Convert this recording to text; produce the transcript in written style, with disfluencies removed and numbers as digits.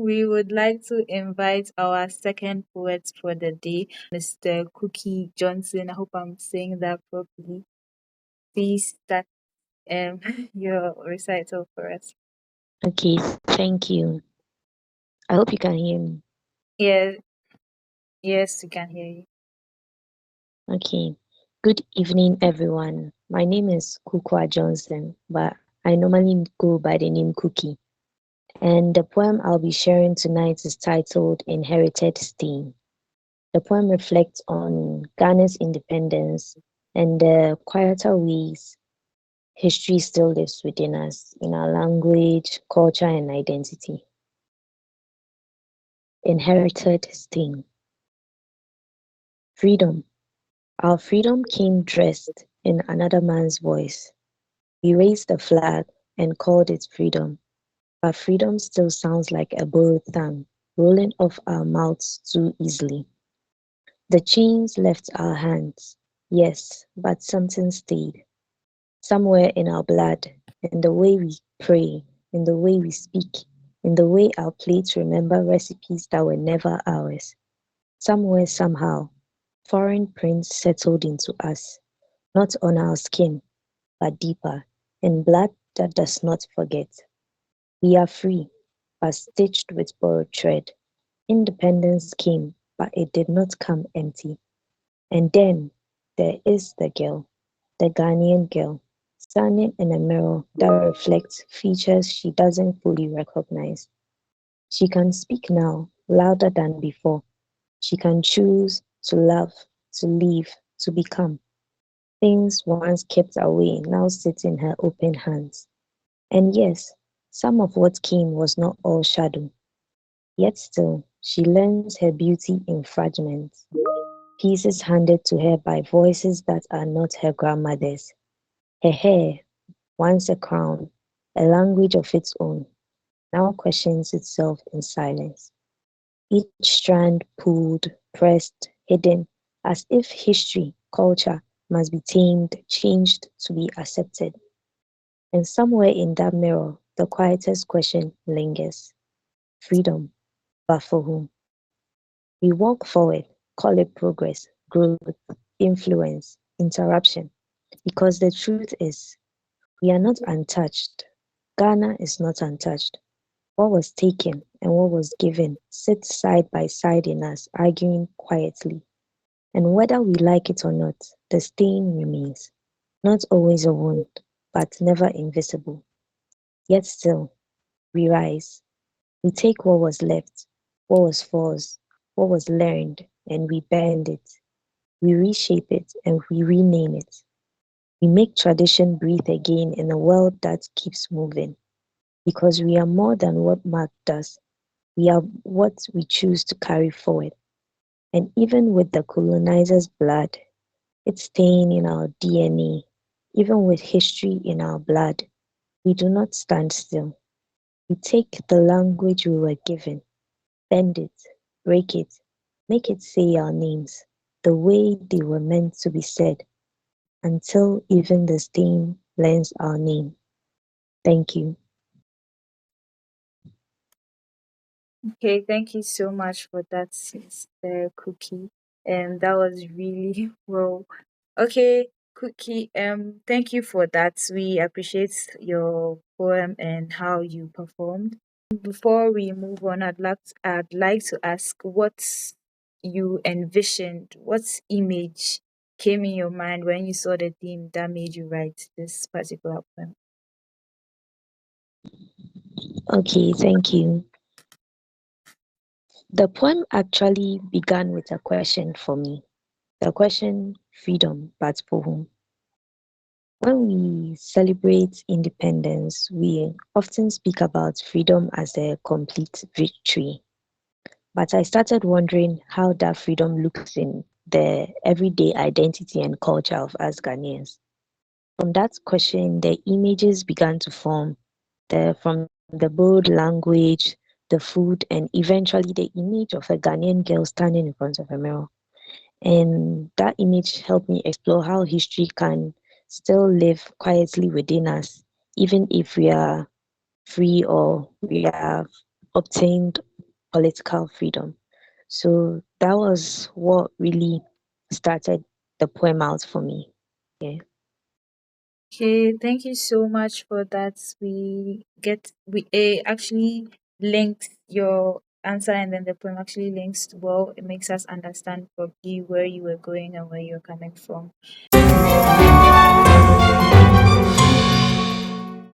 we would like to invite our second poet for the day, Mr. Cookie Johnson. I hope I'm saying that properly. Please start um, your recital for us. Okay, thank you. I hope you can hear me. Yeah, yes, we can hear you. Okay. Good evening, everyone. My name is Kukua Johnson, but I normally go by the name Cookie. And the poem I'll be sharing tonight is titled Inherited Stain. The poem reflects on Ghana's independence and the quieter ways history still lives within us in our language, culture, and identity. Inherited Stain. Freedom. Our freedom came dressed in another man's voice. We raised the flag and called it freedom, but freedom still sounds like a borrowed tongue, rolling off our mouths too easily. The chains left our hands, yes, but something stayed. Somewhere in our blood, in the way we pray, in the way we speak, in the way our plates remember recipes that were never ours. Somewhere, somehow, foreign prints settled into us, not on our skin, but deeper, in blood that does not forget. We are free, but stitched with borrowed thread. Independence came, but it did not come empty. And then there is the girl, the Ghanaian girl, standing in a mirror that reflects features she doesn't fully recognize. She can speak now, louder than before. She can choose to love, to live, to become. Things once kept away now sit in her open hands. And yes, some of what came was not all shadow. Yet still, she learns her beauty in fragments, pieces handed to her by voices that are not her grandmother's. Her hair, once a crown, a language of its own, now questions itself in silence. Each strand pulled, pressed, hidden, as if history, culture, must be tamed, changed to be accepted. And somewhere in that mirror, the quietest question lingers. Freedom, but for whom? We walk forward, call it progress, growth, influence, interruption, because the truth is, we are not untouched. Ghana is not untouched. What was taken and what was given sit side by side in us, arguing quietly. And whether we like it or not, the stain remains. Not always a wound, but never invisible. Yet still, we rise. We take what was left, what was false, what was learned, and we bend it. We reshape it and we rename it. We make tradition breathe again in a world that keeps moving. Because we are more than what Mark does. We are what we choose to carry forward. And even with the colonizer's blood, it's staying in our DNA. Even with history in our blood, we do not stand still. We take the language we were given, bend it, break it, make it say our names the way they were meant to be said, until even the stain learns our name. Thank you. Okay, thank you so much for that, Mr. Cookie. And that was really well. Okay, Cookie, thank you for that. We appreciate your poem and how you performed. Before we move on, I'd like to ask what you envisioned, what image came in your mind when you saw the theme that made you write this particular poem. Okay, thank you. The poem actually began with a question for me. The question, freedom, but for whom? When we celebrate independence, we often speak about freedom as a complete victory. But I started wondering how that freedom looks in the everyday identity and culture of us Ghanaians. From that question, the images began to form from the bold language, the food, and eventually the image of a Ghanaian girl standing in front of a mirror. And that image helped me explore how history can still live quietly within us, even if we are free or we have obtained political freedom. So that was what really started the poem out for me. Yeah. Okay, thank you so much for that. We actually linked your answer, and then the poem actually links well. It makes us understand probably where you were going and where you're coming from.